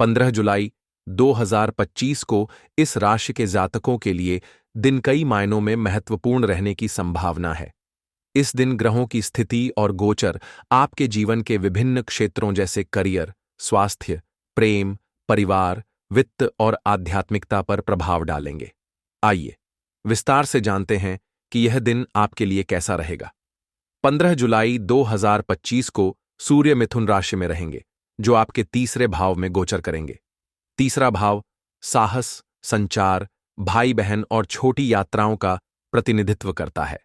15 जुलाई 2025 को इस राशि के जातकों के लिए दिन कई मायनों में महत्वपूर्ण रहने की संभावना है। इस दिन ग्रहों की स्थिति और गोचर आपके जीवन के विभिन्न क्षेत्रों जैसे करियर, स्वास्थ्य, प्रेम, परिवार, वित्त और आध्यात्मिकता पर प्रभाव डालेंगे। आइए विस्तार से जानते हैं कि यह दिन आपके लिए कैसा रहेगा। 15 जुलाई 2025 को सूर्य मिथुन राशि में रहेंगे, जो आपके तीसरे भाव में गोचर करेंगे। तीसरा भाव साहस, संचार, भाई बहन और छोटी यात्राओं का प्रतिनिधित्व करता है।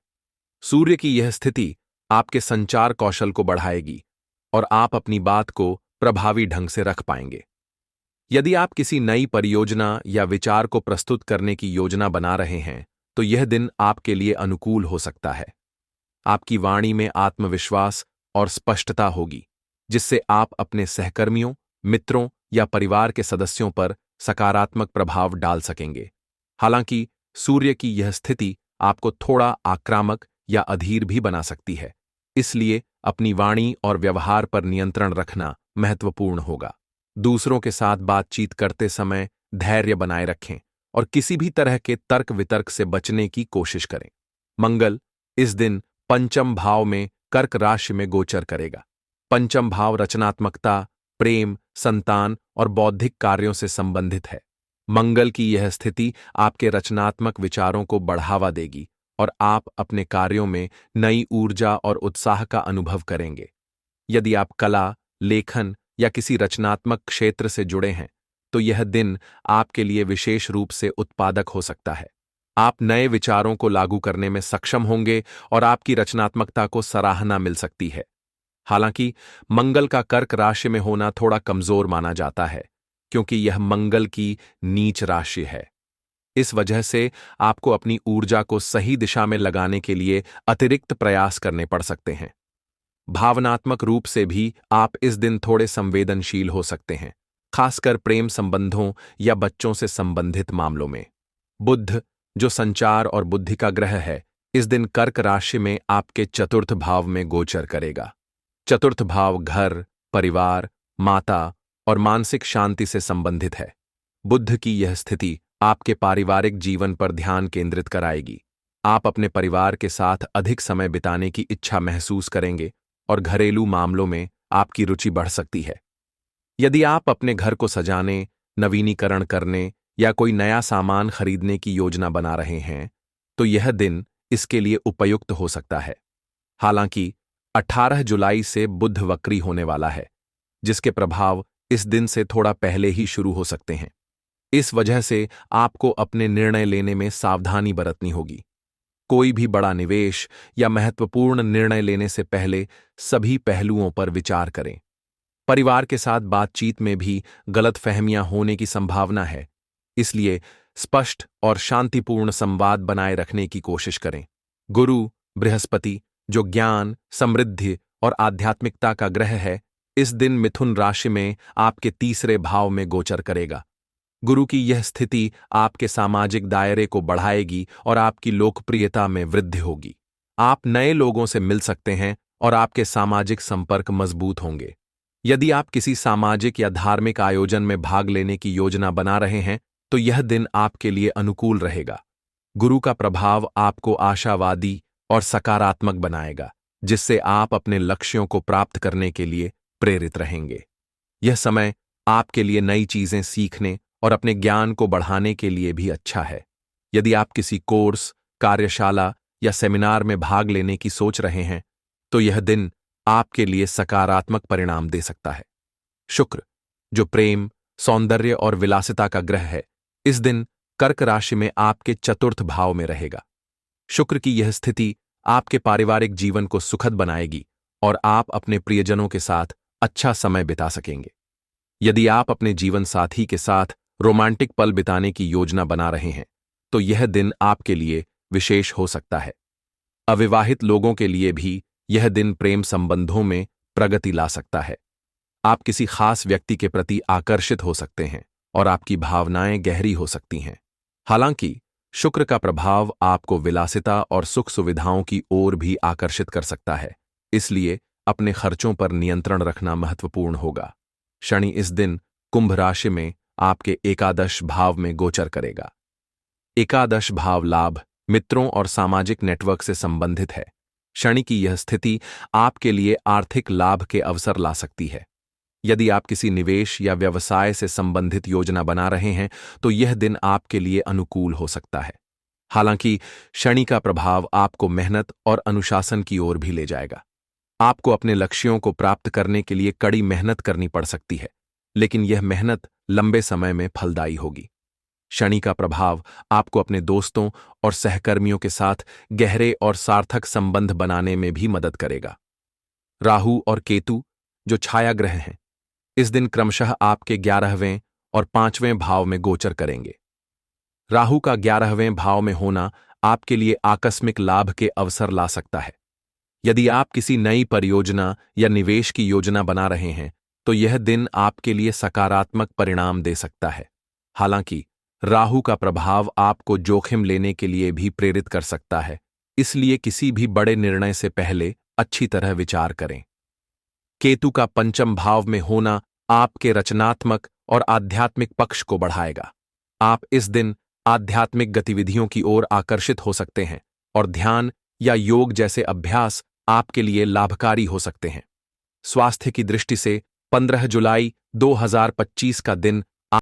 सूर्य की यह स्थिति आपके संचार कौशल को बढ़ाएगी और आप अपनी बात को प्रभावी ढंग से रख पाएंगे। यदि आप किसी नई परियोजना या विचार को प्रस्तुत करने की योजना बना रहे हैं, तो यह दिन आपके लिए अनुकूल हो सकता है। आपकी वाणी में आत्मविश्वास और स्पष्टता होगी, जिससे आप अपने सहकर्मियों, मित्रों या परिवार के सदस्यों पर सकारात्मक प्रभाव डाल सकेंगे। हालांकि सूर्य की यह स्थिति आपको थोड़ा आक्रामक या अधीर भी बना सकती है, इसलिए अपनी वाणी और व्यवहार पर नियंत्रण रखना महत्वपूर्ण होगा। दूसरों के साथ बातचीत करते समय धैर्य बनाए रखें और किसी भी तरह के तर्क वितर्क से बचने की कोशिश करें। मंगल इस दिन पंचम भाव में कर्क राशि में गोचर करेगा। पंचम भाव रचनात्मकता, प्रेम, संतान और बौद्धिक कार्यों से संबंधित है। मंगल की यह स्थिति आपके रचनात्मक विचारों को बढ़ावा देगी और आप अपने कार्यों में नई ऊर्जा और उत्साह का अनुभव करेंगे। यदि आप कला, लेखन या किसी रचनात्मक क्षेत्र से जुड़े हैं, तो यह दिन आपके लिए विशेष रूप से उत्पादक हो सकता है। आप नए विचारों को लागू करने में सक्षम होंगे और आपकी रचनात्मकता को सराहना मिल सकती है। हालांकि मंगल का कर्क राशि में होना थोड़ा कमजोर माना जाता है, क्योंकि यह मंगल की नीच राशि है। इस वजह से आपको अपनी ऊर्जा को सही दिशा में लगाने के लिए अतिरिक्त प्रयास करने पड़ सकते हैं। भावनात्मक रूप से भी आप इस दिन थोड़े संवेदनशील हो सकते हैं, खासकर प्रेम संबंधों या बच्चों से संबंधित मामलों में। बुध, जो संचार और बुद्धि का ग्रह है, इस दिन कर्क राशि में आपके चतुर्थ भाव में गोचर करेगा। चतुर्थ भाव घर, परिवार, माता और मानसिक शांति से संबंधित है। बुध की यह स्थिति आपके पारिवारिक जीवन पर ध्यान केंद्रित कराएगी। आप अपने परिवार के साथ अधिक समय बिताने की इच्छा महसूस करेंगे और घरेलू मामलों में आपकी रुचि बढ़ सकती है। यदि आप अपने घर को सजाने, नवीनीकरण करने या कोई नया सामान खरीदने की योजना बना रहे हैं, तो यह दिन इसके लिए उपयुक्त हो सकता है। हालांकि 18 जुलाई से बुध वक्री होने वाला है, जिसके प्रभाव इस दिन से थोड़ा पहले ही शुरू हो सकते हैं। इस वजह से आपको अपने निर्णय लेने में सावधानी बरतनी होगी। कोई भी बड़ा निवेश या महत्वपूर्ण निर्णय लेने से पहले सभी पहलुओं पर विचार करें। परिवार के साथ बातचीत में भी गलतफहमियां होने की संभावना है, इसलिए स्पष्ट और शांतिपूर्ण संवाद बनाए रखने की कोशिश करें। गुरु बृहस्पति, जो ज्ञान, समृद्धि और आध्यात्मिकता का ग्रह है, इस दिन मिथुन राशि में आपके तीसरे भाव में गोचर करेगा। गुरु की यह स्थिति आपके सामाजिक दायरे को बढ़ाएगी और आपकी लोकप्रियता में वृद्धि होगी। आप नए लोगों से मिल सकते हैं और आपके सामाजिक संपर्क मजबूत होंगे। यदि आप किसी सामाजिक या धार्मिक आयोजन में भाग लेने की योजना बना रहे हैं, तो यह दिन आपके लिए अनुकूल रहेगा। गुरु का प्रभाव आपको आशावादी और सकारात्मक बनाएगा, जिससे आप अपने लक्ष्यों को प्राप्त करने के लिए प्रेरित रहेंगे। यह समय आपके लिए नई चीजें सीखने और अपने ज्ञान को बढ़ाने के लिए भी अच्छा है। यदि आप किसी कोर्स, कार्यशाला या सेमिनार में भाग लेने की सोच रहे हैं, तो यह दिन आपके लिए सकारात्मक परिणाम दे सकता है। शुक्र, जो प्रेम, सौंदर्य और विलासिता का ग्रह है, इस दिन कर्क राशि में आपके चतुर्थ भाव में रहेगा। शुक्र की यह स्थिति आपके पारिवारिक जीवन को सुखद बनाएगी और आप अपने प्रियजनों के साथ अच्छा समय बिता सकेंगे। यदि आप अपने जीवन साथी के साथ रोमांटिक पल बिताने की योजना बना रहे हैं, तो यह दिन आपके लिए विशेष हो सकता है। अविवाहित लोगों के लिए भी यह दिन प्रेम संबंधों में प्रगति ला सकता है। आप किसी खास व्यक्ति के प्रति आकर्षित हो सकते हैं और आपकी भावनाएं गहरी हो सकती हैं। हालांकि शुक्र का प्रभाव आपको विलासिता और सुख सुविधाओं की ओर भी आकर्षित कर सकता है, इसलिए अपने खर्चों पर नियंत्रण रखना महत्वपूर्ण होगा। शनि इस दिन कुंभ राशि में आपके एकादश भाव में गोचर करेगा। एकादश भाव लाभ, मित्रों और सामाजिक नेटवर्क से संबंधित है। शनि की यह स्थिति आपके लिए आर्थिक लाभ के अवसर ला सकती है। यदि आप किसी निवेश या व्यवसाय से संबंधित योजना बना रहे हैं तो यह दिन आपके लिए अनुकूल हो सकता है। हालांकि शनि का प्रभाव आपको मेहनत और अनुशासन की ओर भी ले जाएगा। आपको अपने लक्ष्यों को प्राप्त करने के लिए कड़ी मेहनत करनी पड़ सकती है, लेकिन यह मेहनत लंबे समय में फलदायी होगी। शनि का प्रभाव आपको अपने दोस्तों और सहकर्मियों के साथ गहरे और सार्थक संबंध बनाने में भी मदद करेगा। राहु और केतु, जो छाया ग्रह हैं, इस दिन क्रमशः आपके 11वें और 5वें भाव में गोचर करेंगे। राहु का 11वें भाव में होना आपके लिए आकस्मिक लाभ के अवसर ला सकता है। यदि आप किसी नई परियोजना या निवेश की योजना बना रहे हैं तो यह दिन आपके लिए सकारात्मक परिणाम दे सकता है। हालांकि राहु का प्रभाव आपको जोखिम लेने के लिए भी प्रेरित कर सकता है, इसलिए किसी भी बड़े निर्णय से पहले अच्छी तरह विचार करें। केतु का 5म भाव में होना आपके रचनात्मक और आध्यात्मिक पक्ष को बढ़ाएगा। आप इस दिन आध्यात्मिक गतिविधियों की ओर आकर्षित हो सकते हैं और ध्यान या योग जैसे अभ्यास आपके लिए लाभकारी हो सकते हैं। स्वास्थ्य की दृष्टि से 15 जुलाई 2025 का दिन